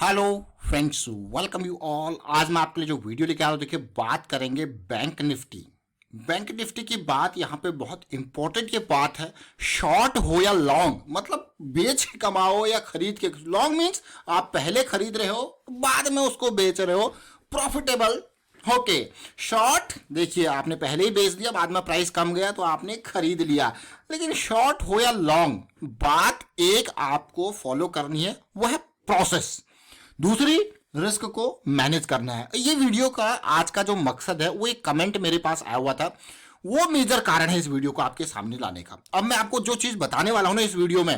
Hello friends, welcome you all. आज मैं आपके लिए जो वीडियो लेके आया हूं, देखिए बात करेंगे बैंक निफ्टी। बैंक निफ्टी की बात यहाँ पे बहुत इंपॉर्टेंट ये बात है। शॉर्ट हो या लॉन्ग, मतलब बेच के कमाओ या खरीद के। लॉन्ग मीन्स आप पहले खरीद रहे हो, बाद में उसको बेच रहे हो प्रॉफिटेबल ओके। शॉर्ट देखिए, आपने पहले ही बेच दिया, बाद में प्राइस कम गया तो आपने खरीद लिया। लेकिन शॉर्ट हो या लॉन्ग, बात एक आपको फॉलो करनी है, वो है प्रोसेस। दूसरी, रिस्क को मैनेज करना है। ये वीडियो का आज का जो मकसद है, वो एक कमेंट मेरे पास आया हुआ था, वो मेजर कारण है इस वीडियो को आपके सामने लाने का। अब मैं आपको जो चीज बताने वाला हूं ना इस वीडियो में,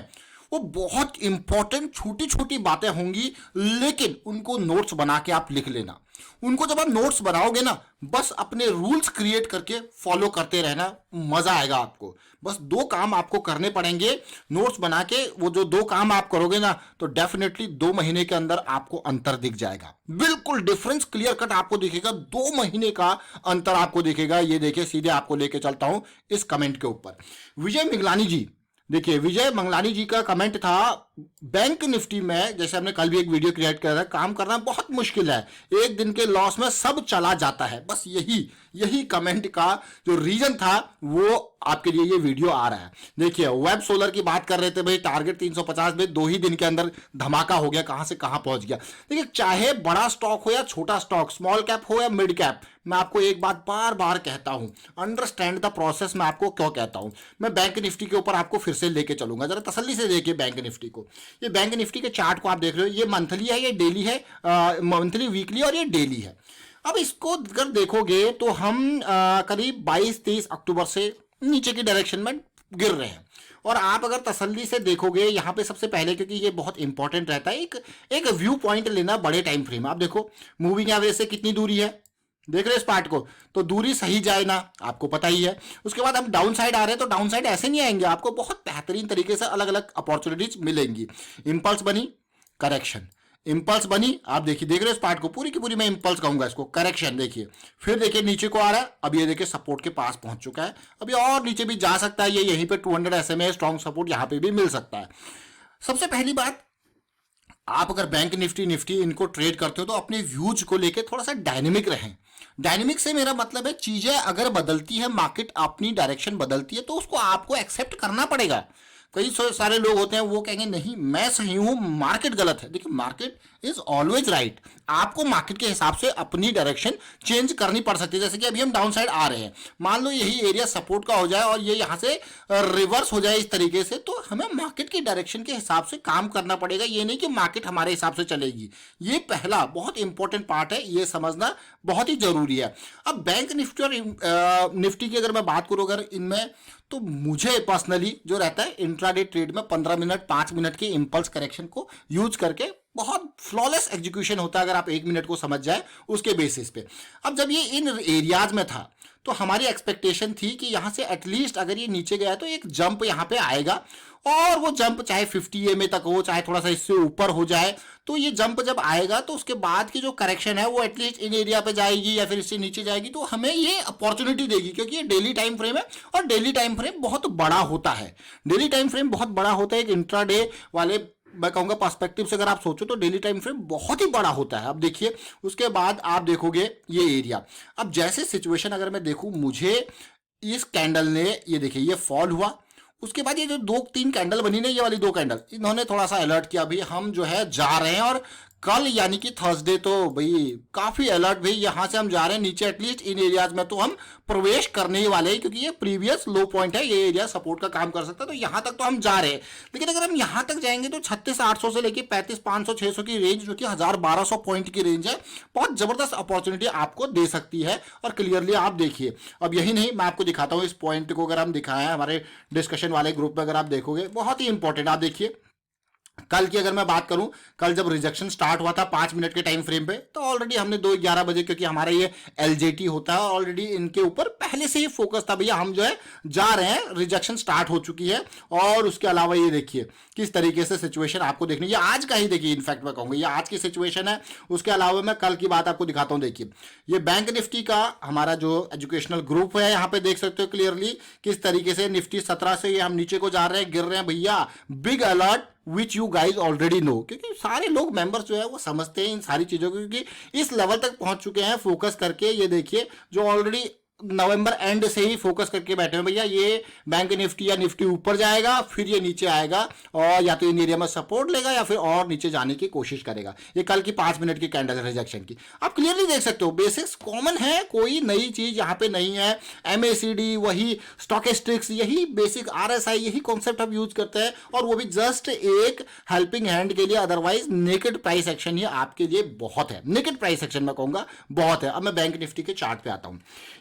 वो बहुत इंपॉर्टेंट छोटी छोटी बातें होंगी, लेकिन उनको नोट्स बना के आप लिख लेना। उनको जब आप नोट्स बनाओगे ना, बस अपने रूल्स क्रिएट करके फॉलो करते रहना, मजा आएगा आपको। बस दो काम आपको करने पड़ेंगे नोट्स बना के। वो जो दो काम आप करोगे ना, तो डेफिनेटली 2 महीने के अंदर आपको अंतर दिख जाएगा। बिल्कुल डिफरेंस क्लियर कट आपको दिखेगा। 2 महीने का अंतर आपको दिखेगा। ये देखिए, सीधे आपको लेके चलता हूं इस कमेंट के ऊपर। विजय मिगलानी जी, देखिए विजय मंगलानी जी का कमेंट था, बैंक निफ्टी में, जैसे हमने कल भी एक वीडियो क्रिएट किया था, काम करना बहुत मुश्किल है, एक दिन के लॉस में सब चला जाता है। बस यही कमेंट का जो रीजन था, वो आपके लिए ये वीडियो आ रहा है। देखिए, वेब सोलर की बात कर रहे थे भाई, टारगेट 350 में 2 ही दिन के अंदर धमाका हो गया, कहां से कहां पहुंच गया। देखिए, चाहे बड़ा स्टॉक हो या छोटा स्टॉक, स्मॉल कैप हो या मिड कैप, मैं आपको एक बात बार बार कहता हूं, अंडरस्टैंड द प्रोसेस। मैं आपको क्यों कहता हूं, मैं बैंक निफ्टी के ऊपर आपको फिर से लेके चलूंगा, जरा तसल्ली से देखिए बैंक निफ्टी को। ये बैंक निफ्टी के चार्ट को आप देख रहे हो, ये मंथली है, ये डेली है, मंथली, वीकली और ये डेली है। अब इसको अगर देखोगे तो हम करीब 22-23 अक्टूबर से नीचे की डायरेक्शन में गिर रहे हैं। और आप अगर तसल्ली से देखोगे यहाँ पे, सबसे पहले, क्योंकि ये बहुत इंपॉर्टेंट रहता है, एक व्यू पॉइंट लेना बड़े टाइम फ्रेम। आप देखो मूविंग एवरेज से कितनी दूरी है, देख रहे हो इस पार्ट को, तो दूरी सही जाए ना, आपको पता ही है। उसके बाद हम डाउन साइड आ रहे हैं, तो डाउन साइड ऐसे नहीं आएंगे, आपको बहुत बेहतरीन तरीके से अलग अलग अपॉर्चुनिटीज मिलेंगी। इंपल्स बनी, करेक्शन, इंपल्स बनी, आप देखिए, देख रहे हो इस पार्ट को, पूरी की पूरी मैं इंपल्स कहूंगा इसको, करेक्शन। देखिए फिर देखिए नीचे को आ रहा है, अब ये देखिए सपोर्ट के पास पहुंच चुका है, अभी और नीचे भी जा सकता है, ये यहीं पे 200 SMA स्ट्रॉन्ग सपोर्ट यहां पे भी मिल सकता है। सबसे पहली बात, आप अगर बैंक निफ्टी इनको ट्रेड करते हो, तो अपने व्यूज को लेके थोड़ा सा डायनेमिक रहें। डायनेमिक से मेरा मतलब है, चीजें अगर बदलती है, मार्केट अपनी डायरेक्शन बदलती है, तो उसको आपको एक्सेप्ट करना पड़ेगा। कई सारे लोग होते हैं, वो कहेंगे नहीं मैं सही हूं, मार्केट गलत है। देखिए, मार्केट इज ऑलवेज राइट। आपको मार्केट के हिसाब से अपनी डायरेक्शन चेंज करनी पड़ सकती है। जैसे कि अभी हम डाउन साइड आ रहे हैं, मान लो यही एरिया सपोर्ट का हो जाए और ये यहां से रिवर्स हो जाए इस तरीके से, तो हमें मार्केट की डायरेक्शन के हिसाब से काम करना पड़ेगा। ये नहीं कि मार्केट हमारे हिसाब से चलेगी। ये पहला बहुत इंपॉर्टेंट पार्ट है, ये समझना बहुत ही जरूरी है। अब बैंक निफ्टी और निफ्टी की अगर मैं बात करूं अगर इनमें, तो मुझे पर्सनली जो रहता है इंट्राडे ट्रेड में 15 मिनट 5 मिनट की इंपल्स करेक्शन को यूज करके बहुत फ्लॉलेस एग्जीक्यूशन होता है, अगर आप 1 मिनट को समझ जाए उसके बेसिस पे। अब जब ये इन एरियाज में था, तो हमारी एक्सपेक्टेशन थी कि यहां से एटलीस्ट अगर ये नीचे गया तो एक जंप यहां पे आएगा, और वो जंप चाहे 50 EMA तक हो, चाहे थोड़ा सा इससे ऊपर हो जाए, तो ये जंप जब आएगा तो उसके बाद की जो करेक्शन है वो एटलीस्ट इन एरिया पे जाएगी या फिर इससे नीचे जाएगी, तो हमें ये अपॉर्चुनिटी देगी। क्योंकि ये डेली टाइम फ्रेम है, और डेली टाइम फ्रेम बहुत बड़ा होता है। डेली टाइम फ्रेम बहुत बड़ा होता है, एक इंट्राडे वाले मैं कहूंगा पर्सपेक्टिव से अगर आप सोचो तो डेली टाइम फ्रेम बहुत ही बड़ा होता है। अब देखिए, उसके बाद आप देखोगे ये एरिया। अब जैसे सिचुएशन अगर मैं देखूं, मुझे इस कैंडल ने, ये देखिए ये फॉल हुआ, उसके बाद ये जो 2-3 कैंडल बनी ना, ये वाली 2 कैंडल, इन्होंने थोड़ा सा अलर्ट किया भाई हम जो है जा रहे हैं। और कल यानी कि थर्सडे तो भाई काफी अलर्ट, भाई यहां से हम जा रहे हैं नीचे, एटलीस्ट इन एरियाज में तो हम प्रवेश करने ही वाले हैं, क्योंकि ये प्रीवियस लो पॉइंट है, ये एरिया सपोर्ट का काम कर सकता है, तो यहां तक तो हम जा रहे हैं। लेकिन अगर हम यहां तक जाएंगे तो 36,800 से लेकर 35,500-600 की रेंज, जो कि 1,000-1,200 पॉइंट की रेंज है, बहुत जबरदस्त अपॉर्चुनिटी आपको दे सकती है। और क्लियरली आप देखिए, अब यही नहीं, मैं आपको दिखाता हूं इस पॉइंट को, अगर हम दिखाएं हमारे डिस्कशन वाले ग्रुप में, अगर आप देखोगे बहुत ही इंपॉर्टेंट। आप देखिए, कल की अगर मैं बात करूं, कल जब रिजेक्शन स्टार्ट हुआ था 5 मिनट के टाइम फ्रेम पे, तो ऑलरेडी हमने 2:11 बजे, क्योंकि हमारा ये एलजेटी होता है, ऑलरेडी इनके ऊपर पहले से ही फोकस था, भैया हम जो है जा रहे हैं, रिजेक्शन स्टार्ट हो चुकी है। और उसके अलावा ये देखिए, किस तरीके से सिचुएशन आपको देखनी, ये आज का ही देखिए, इनफैक्ट मैं कहूंगा ये आज की सिचुएशन है। उसके अलावा मैं कल की बात आपको दिखाता हूं। देखिए ये बैंक निफ्टी का हमारा जो एजुकेशनल ग्रुप है, यहाँ पे देख सकते हो क्लियरली किस तरीके से निफ्टी 17 से ये हम नीचे को जा रहे हैं, गिर रहे हैं भैया। Big alert which you guys already know, क्योंकि सारे लोग मेंबर्स जो है वो समझते हैं इन सारी चीजों को, क्योंकि इस लेवल तक पहुंच चुके हैं फोकस करके। ये देखिए जो ऑलरेडी नवंबर एंड से ही फोकस करके बैठे हैं भैया, ये बैंक निफ्टी या निफ्टी ऊपर जाएगा फिर ये नीचे आएगा, और या तो इन एरिया में सपोर्ट लेगा या फिर और नीचे जाने की कोशिश करेगा। ये कल की 5 मिनट की कैंडल रिजेक्शन की आप क्लियरली देख सकते हो। बेसिक्स कॉमन है, कोई नई चीज यहाँ पे नहीं है। एमएसीडी वही, स्टॉकेस्टिक्स यही, बेसिक आरएसआई यही कॉन्सेप्ट हम यूज करते हैं, और वो भी जस्ट एक हेल्पिंग हैंड के लिए। अदरवाइज नेकेड प्राइस एक्शन ही आपके लिए बहुत है, नेकेड प्राइस एक्शन मैं कहूंगा बहुत है। अब मैं बैंक निफ्टी के चार्ट पे आता हूं।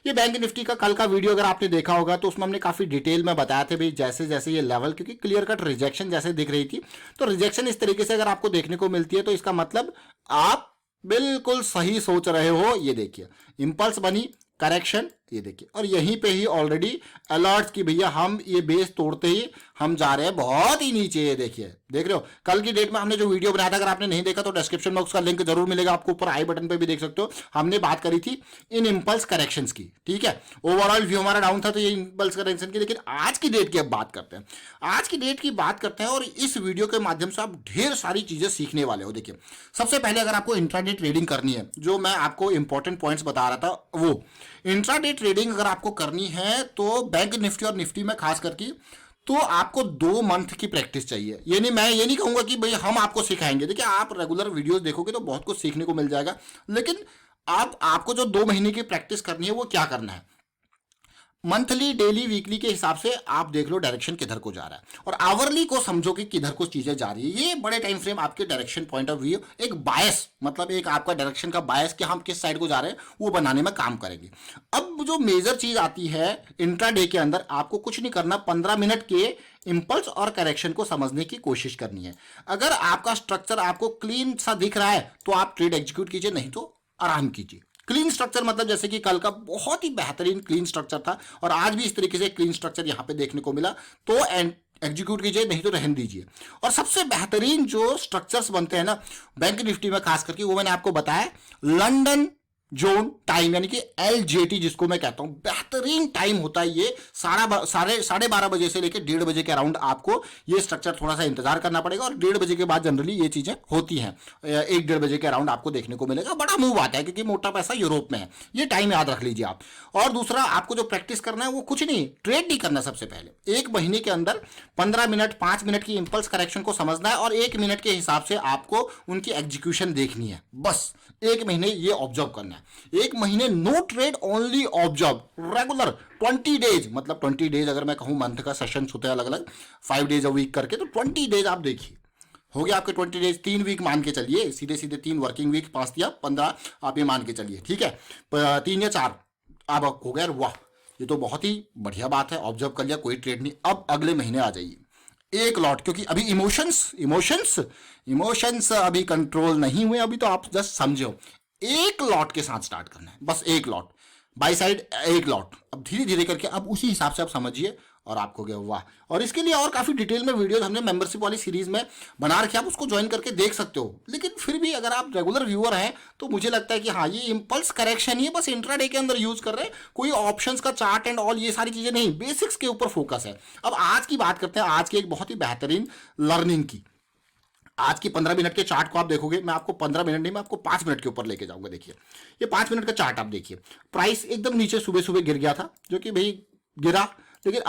ये बैंक निफ्टी का कल का वीडियो अगर आपने देखा होगा तो उसमें हमने काफी डिटेल में बताया था भाई, जैसे जैसे ये लेवल, क्योंकि क्लियर कट रिजेक्शन जैसे दिख रही थी, तो रिजेक्शन इस तरीके से अगर आपको देखने को मिलती है तो इसका मतलब आप बिल्कुल सही सोच रहे हो। ये देखिए इंपल्स बनी, करेक्शन, ये देखिए, और यहीं पे ही ऑलरेडी अलर्ट्स की भैया हम ये बेस तोड़ते ही हम जा रहे हैं बहुत ही नीचे। ये देखिए, देख रहे हो कल की डेट में हमने जो वीडियो बनाया था, अगर आपने नहीं देखा तो डिस्क्रिप्शन में उसका लिंक जरूर मिलेगा आपको, ऊपर आई बटन पे भी देख सकते हो। हमने बात करी थी इन इंपल्स करेक्शंस की, ठीक है। ओवरऑल व्यू हमारा डाउन था तो ये इंपल्स करेक्शन की, लेकिन आज की डेट की अब बात करते हैं। आज की डेट की बात करते हैं और इस वीडियो के माध्यम से आप ढेर सारी चीजें सीखने वाले हो। देखिए सबसे पहले अगर आपको इंट्राडे ट्रेडिंग करनी है, जो मैं आपको इंपॉर्टेंट पॉइंट्स बता रहा था, वो इंट्राडे ट्रेडिंग अगर आपको करनी है तो बैंक निफ्टी और निफ्टी में खास करके तो आपको 2 मंथ की प्रैक्टिस चाहिए। यानी मैं ये नहीं कहूंगा कि भाई हम आपको सिखाएंगे, देखिए आप रेगुलर वीडियोस देखोगे तो बहुत कुछ सीखने को मिल जाएगा, लेकिन आपको जो 2 महीने की प्रैक्टिस करनी है वो क्या करना है, मंथली, डेली, वीकली के हिसाब से आप देख लो डायरेक्शन किधर को जा रहा है, और आवरली को समझो कि किधर को चीजें जा रही है। ये बड़े टाइम फ्रेम आपके डायरेक्शन पॉइंट ऑफ व्यू, एक बायस, मतलब एक आपका डायरेक्शन का बायस कि हम किस साइड को जा रहे हैं वो बनाने में काम करेंगे। अब जो मेजर चीज आती है इंट्राडे के अंदर, आपको कुछ नहीं करना, 15 मिनट के इंपल्स और करेक्शन को समझने की कोशिश करनी है। अगर आपका स्ट्रक्चर आपको क्लीन सा दिख रहा है तो आप ट्रेड एग्जीक्यूट कीजिए, नहीं तो आराम कीजिए। क्लीन स्ट्रक्चर मतलब जैसे कि कल का बहुत ही बेहतरीन क्लीन स्ट्रक्चर था, और आज भी इस तरीके से क्लीन स्ट्रक्चर यहां पे देखने को मिला, तो एग्जीक्यूट कीजिए, नहीं तो रहने दीजिए। और सबसे बेहतरीन जो स्ट्रक्चर्स बनते हैं ना बैंक निफ्टी में खास करके, वो मैंने आपको बताया लंदन जोन टाइम, यानी कि LJT जिसको मैं कहता हूं, बेहतरीन टाइम होता है ये। 12:30 बजे से लेकर 1:30 बजे के अराउंड आपको ये स्ट्रक्चर थोड़ा सा इंतजार करना पड़ेगा, और 1:30 बजे के बाद जनरली ये चीजें होती हैं। 1-1:30 बजे के अराउंड आपको देखने को मिलेगा, बड़ा मूव आता है क्योंकि मोटा पैसा यूरोप में है। ये टाइम याद रख लीजिए आप। और दूसरा आपको जो प्रैक्टिस करना है वो कुछ नहीं, ट्रेड नहीं करना। सबसे पहले 1 महीने के अंदर 15 मिनट 5 मिनट की इंपल्स करेक्शन को समझना है, और 1 मिनट के हिसाब से आपको उनकी एग्जीक्यूशन देखनी है। बस 1 महीने ये ऑब्जर्व करना है। 1 महीने no trade, only observe, regular 20 days, मतलब 20 डेज अगर मैं कहूं, मंथ का सेशन होते हैं अलग अलग 5 डेज अ वीक करके, तो 20 डेज आप देखिए, हो गया आपके 20 डेज। 3 वीक मान के चलिए, सीधे सीधे 3 वर्किंग वीक, 5 या 15 आप ये मान के चलिए, ठीक है। 3 या 4 अब हो गया। वाह, ये तो बहुत ही बढ़िया बात है, ऑब्जर्व कर लिया, कोई ट्रेड नहीं। अब अगले महीने आ जाइए, 1 लॉट, क्योंकि अभी इमोशंस अभी कंट्रोल नहीं हुए, अभी तो आप जस्ट समझो 1 लॉट के साथ स्टार्ट करना है, बस 1 लॉट बाई साइड, 1 लॉट। अब धीरे धीरे करके अब उसी हिसाब से आप समझिए, और आपको क्या वाह। और इसके लिए और काफी डिटेल में वीडियोस हमने मेंबरशिप वाली सीरीज में बना रखे, आप उसको ज्वाइन करके देख सकते हो। लेकिन फिर भी अगर आप रेगुलर व्यूअर हैं तो मुझे लगता है कि हाँ, ये इंपल्स करेक्शन ही बस इंट्राडे के अंदर यूज कर रहे हैं, कोई ऑप्शंस का चार्ट एंड ऑल ये सारी चीजें नहीं, बेसिक्स के ऊपर फोकस है। अब आज की बात करते हैं, आज की एक बहुत ही बेहतरीन लर्निंग की। आज की 15 मिनट के चार्ट को आप देखोगे, मैं आपको 15 मिनट नहीं, मैं आपको 5 मिनट के ऊपर लेके जाऊंगा। देखिए ये 5 मिनट का चार्ट आप देखिए, प्राइस एकदम नीचे सुबह सुबह गिर गया था, जो कि भाई गिरा, लेकिन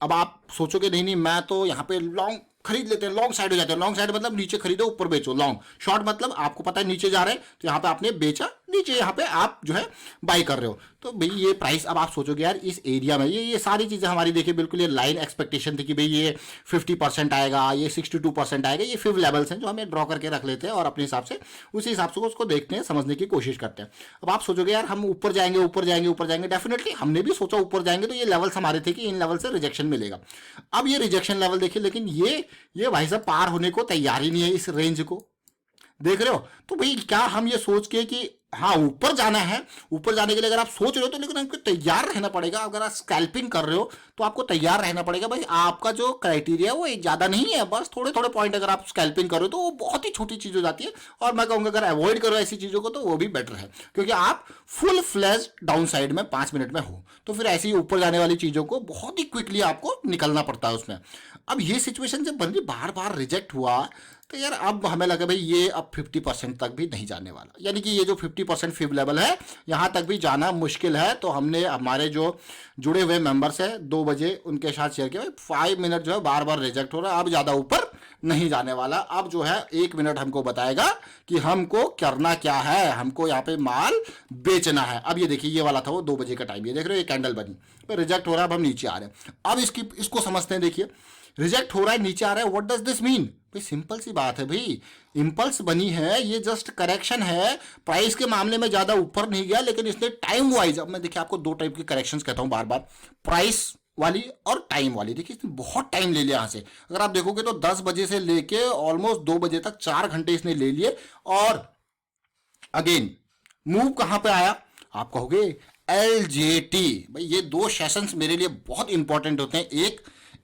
अब आप सोचोगे नहीं मैं तो यहाँ पे लॉन्ग खरीद लेते हैं, लॉन्ग साइड हो जाते हैं। लॉन्ग साइड मतलब नीचे खरीदो ऊपर बेचो, लॉन्ग। शॉर्ट मतलब आपको पता है नीचे जा रहे हैं तो यहाँ पे आपने बेचा, नीचे यहाँ पे आप जो है बाई कर रहे हो। तो भाई ये प्राइस, अब आप सोचोगे यार इस एरिया में ये सारी चीजें हमारी देखिए बिल्कुल ये लाइन एक्सपेक्टेशन थी कि भाई ये 50% आएगा, ये 62% आएगा, ये 5 लेवल्स हैं जो हमें ड्रॉ करके रख लेते हैं, और अपने हिसाब से उसी हिसाब से उसको देखते हैं, समझने की कोशिश करते हैं। अब आप सोचोगे यार हम ऊपर जाएंगे ऊपर जाएंगे ऊपर जाएंगे, डेफिनेटली हमने भी सोचा ऊपर जाएंगे, तो ये लेवल्स हमारे थे कि इन लेवल से रिजेक्शन मिलेगा। अब ये रिजेक्शन लेवल देखिए, लेकिन ये भाई साहब पार होने को तैयार ही नहीं है इस रेंज को। देख रहे हो? तो भाई क्या हम ये सोच के कि हाँ ऊपर जाना है, ऊपर जाने के लिए अगर आप सोच रहे हो तो लेकिन आपको तैयार रहना पड़ेगा। अगर आप स्कैल्पिंग कर रहे हो तो आपको तैयार रहना पड़ेगा भाई। आपका जो क्राइटेरिया वो ज़्यादा नहीं है, बस थोड़े थोड़े पॉइंट अगर आप स्कैल्पिंग कर रहे हो तो वो बहुत ही छोटी चीज़ हो जाती है। और मैं कहूँगा अगर अवॉइड करो ऐसी चीज़ों को तो वो भी बेटर है, क्योंकि आप फुल फ्लैश डाउन साइड में 5 मिनट में हो तो फिर ऐसी ऊपर जाने वाली चीज़ों को बहुत ही क्विकली आपको निकलना पड़ता है उसमें। अब ये सिचुएशन जब बंदी बार बार रिजेक्ट हुआ तो यार अब हमें लगा भाई ये अब 50% तक भी नहीं जाने वाला, यानी कि ये जो 50% फिब लेवल है यहाँ तक भी जाना मुश्किल है। तो हमने हमारे जो जुड़े हुए मेंबर्स हैं 2 बजे उनके साथ शेयर किया भाई 5 मिनट जो है बार बार रिजेक्ट हो रहा है, अब ज़्यादा ऊपर नहीं जाने वाला। अब जो है 1 मिनट हमको बताएगा कि हमको करना क्या है, हमको यहाँ पे माल बेचना है। अब ये देखिए ये वाला था वो 2 बजे का टाइम, ये देख रहे हो ये कैंडल बनी रिजेक्ट हो रहा है, अब हम नीचे आ रहे हैं। अब इसको समझते हैं। देखिए रिजेक्ट हो रहा है नीचे आ रहा है, व्हाट डज दिस मीन? भाई सिंपल सी बात है भाई, इंपल्स बनी है, ये जस्ट करेक्शन है। प्राइस के मामले में ज्यादा ऊपर नहीं गया लेकिन इसने टाइम वाइज, अब मैं देखिए आपको 2 टाइप के करेक्शंस कहता हूं बार बार, प्राइस वाली और टाइम वाली। देखिए इसने बहुत टाइम ले लिया यहाँ से, अगर आप देखोगे तो 10 बजे से लेके ऑलमोस्ट 2 बजे तक 4 घंटे इसने ले लिए। और अगेन मूव कहां पे आया? आप कहोगे LJT। भाई ये 2 सेशंस मेरे लिए बहुत इंपॉर्टेंट होते हैं,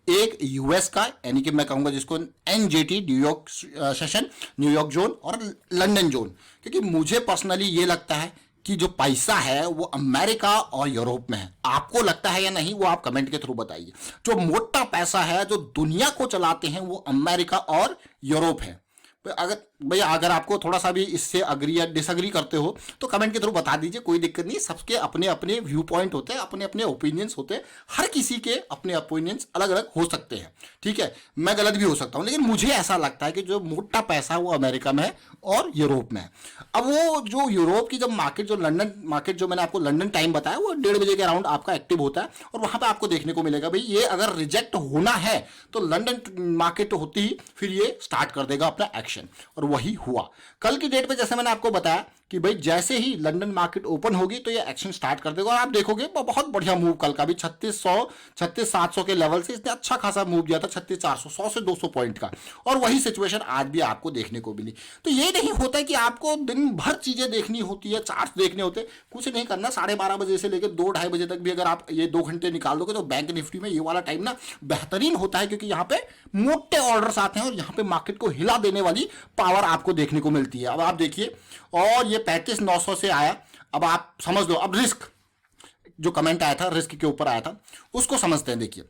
एक यूएस का यानी कि मैं कहूंगा जिसको NJT New York session, New York zone और लंदन जोन, क्योंकि मुझे पर्सनली ये लगता है कि जो पैसा है वो अमेरिका और यूरोप में है। आपको लगता है या नहीं वो आप कमेंट के थ्रू बताइए। जो मोटा पैसा है जो दुनिया को चलाते हैं वो अमेरिका और यूरोप है। अगर आपको थोड़ा सा भी इससे अग्री या डिसअग्री करते हो तो कमेंट के थ्रू बता दीजिए, कोई दिक्कत नहीं। सबके अपने अपने व्यू पॉइंट होते हैं, अपने अपने ओपिनियंस होते हैं, हर किसी के अपने ओपिनियंस अलग अलग हो सकते हैं, ठीक है। मैं गलत भी हो सकता हूं लेकिन मुझे ऐसा लगता है कि जो मोटा पैसा है वो अमेरिका में है और यूरोप में है। अब वो जो यूरोप की जब मार्केट, जो लंदन मार्केट, जो मैंने आपको लंदन टाइम बताया वो 1:30 बजे के अराउंड आपका एक्टिव होता है और वहां पर आपको देखने को मिलेगा भाई ये अगर रिजेक्ट होना है तो लंदन मार्केट होती ही फिर ये स्टार्ट कर देगा अपना एक्शन, और वही हुआ। कल की डेट पे जैसे मैंने आपको बताया कि भाई जैसे ही लंदन मार्केट ओपन होगी तो ये एक्शन स्टार्ट कर देगा और आप देखोगे बहुत बढ़िया मूव कल का भी 3600 के लेवल से इसने अच्छा खासा मूव दिया था, 36,400, 100 से 200 पॉइंट का। और वही सिचुएशन आज भी आपको देखने को मिली। तो ये नहीं होता कि आपको दिन भर चीजें देखनी होती है, चार्ट देखने होते, कुछ नहीं करना। 12:30 बजे से लेकर 2-2:30 बजे तक भी अगर आप ये 2 घंटे निकाल दोगे तो बैंक निफ्टी में ये वाला टाइम ना बेहतरीन होता है, क्योंकि यहाँ पे मोटे ऑर्डर्स आते हैं और यहाँ पे मार्केट को हिला देने वाली पावर आपको देखने को मिलती है। अब आप देखिए, और ये 35,900 से आया। अब आप समझ लो, अब रिस्क जो कमेंट आया था रिस्क के ऊपर आया था उसको समझते हैं। देखिए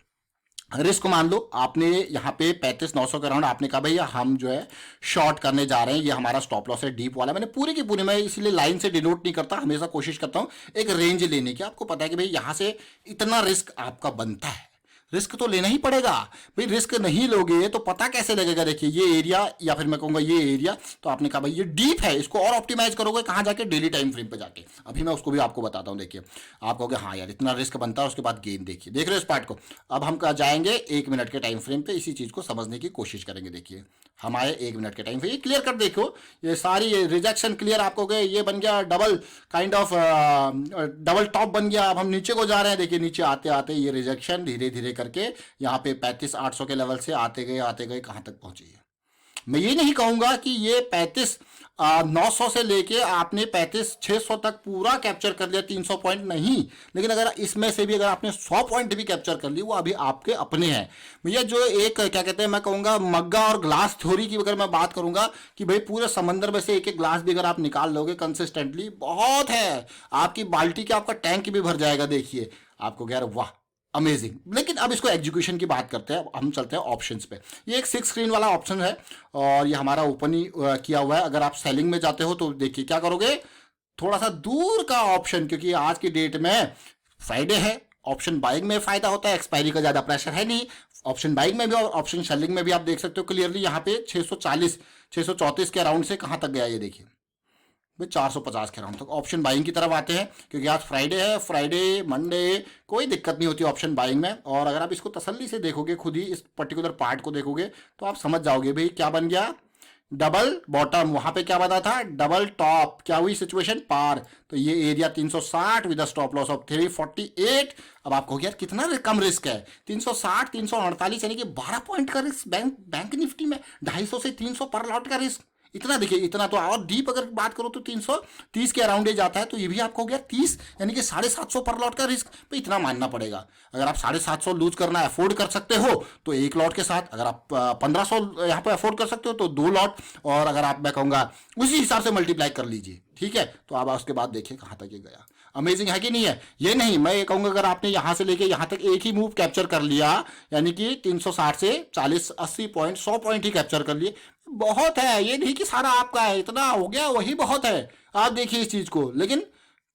रिस्क मान लो आपने यहाँ पे 35,900 के अराउंड आपने कहा भैया हम जो है शॉर्ट करने जा रहे हैं, ये हमारा स्टॉप लॉस है डीप वाला। मैंने पूरी की पूरी, मैं इसलिए लाइन से डिनोट नहीं करता, हमेशा कोशिश करता हूँ एक रेंज लेने की। आपको पता है कि भाई यहाँ से इतना रिस्क आपका बनता है, रिस्क तो लेना ही पड़ेगा भाई। रिस्क नहीं लोगे तो पता कैसे लगेगा? देखिए ये एरिया, या फिर मैं कहूंगा ये एरिया, तो आपने कहा भाई ये डीप है, इसको और ऑप्टिमाइज करोगे कहां जाके? डेली टाइम फ्रेम पे जाके। अभी मैं उसको भी आपको बताता हूं। देखिए आप कहोगे हाँ यार इतना रिस्क बनता है, उसके बाद गेन देखिए, देख रहे हो इस पार्ट को। अब हम जाएंगे 1 मिनट के टाइम फ्रेम पे, इसी चीज को समझने की कोशिश करेंगे। देखिए हमारे 1 मिनट के टाइम फ्रेम ये क्लियर कर देखो, ये सारी रिजेक्शन क्लियर। आपको ये बन गया double kind of double top बन गया। अब हम नीचे को जा रहे हैं, देखिए नीचे आते आते ये रिजेक्शन धीरे धीरे करके यहाँ पे 35,800 के लेवल से आते गए कहां तक पहुंची है। मैं ये नहीं कहूंगा कि ये 35,900 से लेके आपने 35,600 तक पूरा कैप्चर कर लिया, 300 पॉइंट नहीं, लेकिन अगर इसमें से भी अगर आपने 100 पॉइंट भी कैप्चर कर ली वो अभी आपके अपने हैं भैया। जो एक क्या कहते हैं, मैं कहूंगा मग्गा और ग्लास थ्योरी की अगर मैं बात करूंगा कि भाई पूरे समंदर में से एक एक ग्लास भी अगर आप निकाल लोगे कंसिस्टेंटली, बहुत है, आपकी बाल्टी के आपका टैंक भी भर जाएगा। देखिए आपको यार वाह अमेजिंग। लेकिन अब इसको एग्जीक्यूशन की बात करते हैं, हम चलते हैं ऑप्शंस पे। ये एक 6 स्क्रीन वाला ऑप्शन है और ये हमारा ओपन ही किया हुआ है। अगर आप सेलिंग में जाते हो तो देखिए क्या करोगे, थोड़ा सा दूर का ऑप्शन, क्योंकि आज की डेट में फ्राइडे है, ऑप्शन बाइंग में फायदा होता है, एक्सपायरी का ज्यादा प्रेशर है नहीं। ऑप्शन बाइंग में भी और ऑप्शन सेलिंग में भी आप देख सकते हो क्लियरली यहाँ पे 634 के अराउंड से कहां तक गया ये देखिए भाई 450 के अराउंड तक। ऑप्शन बाइंग की तरफ आते हैं क्योंकि आज फ्राइडे है, फ्राइडे मंडे कोई दिक्कत नहीं होती ऑप्शन बाइंग में। और अगर आप इसको तसल्ली से देखोगे, खुद ही इस पर्टिकुलर पार्ट को देखोगे तो आप समझ जाओगे भाई क्या बन गया, डबल बॉटम। वहां पे क्या बना था, डबल टॉप। क्या हुई सिचुएशन, पार। तो ये area 360 with stop loss of 348। अब आपको यार कितना कम रिस्क है, 360 348 यानी कि 12 पॉइंट का रिस्क बैंक निफ्टी में, 250 से 300 पर लॉट का रिस्क। इतना देखिए, इतना तो, और डीप अगर बात करो तो 330 के अराउंड जाता है, तो ये भी आपको हो गया 30, यानी कि 750 पर लॉट का रिस्क पे इतना मानना पड़ेगा। अगर आप 750 लूज करना अफोर्ड कर सकते हो तो एक लॉट के साथ, अगर आप 1500 यहाँ पे अफोर्ड कर सकते हो तो 2 लॉट, और अगर आप, मैं कहूँगा उसी हिसाब से मल्टीप्लाई कर लीजिए, ठीक है। तो आप उसके बाद देखिए कहाँ तक ये गया। अमेजिंग है कि नहीं है? ये नहीं, मैं ये कहूँगा अगर आपने यहाँ से लेके यहाँ तक एक ही मूव कैप्चर कर लिया, यानी कि 360 से 40 80 पॉइंट 100 पॉइंट ही कैप्चर कर लिए, बहुत है। ये नहीं कि सारा आपका है, इतना हो गया वही बहुत है। आप देखिए इस चीज को, लेकिन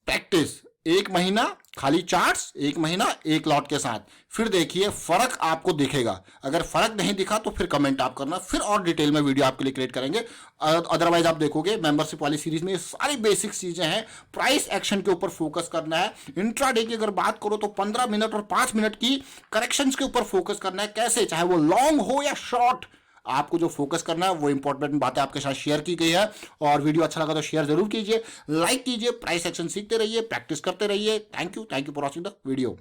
प्रैक्टिस, 1 महीना खाली चार्ट्स, 1 महीना एक लॉट के साथ, फिर देखिए फर्क आपको दिखेगा। अगर फर्क नहीं दिखा तो फिर कमेंट आप करना, फिर और डिटेल में वीडियो आपके लिए क्रिएट करेंगे। अदरवाइज आप देखोगे मेंबरशिप वाली सीरीज में सारी बेसिक चीजें हैं। प्राइस एक्शन के ऊपर फोकस करना है। इंट्राडे की अगर बात करो तो 15 मिनट और 5 मिनट की करेक्शंस के ऊपर फोकस करना है। कैसे, चाहे वो लॉन्ग हो या शॉर्ट, आपको जो फोकस करना है वो इंपॉर्टेंट बातें आपके साथ शेयर की गई है। और वीडियो अच्छा लगा तो शेयर जरूर कीजिए, लाइक कीजिए, प्राइस एक्शन सीखते रहिए, प्रैक्टिस करते रहिए। Thank you for watching the video.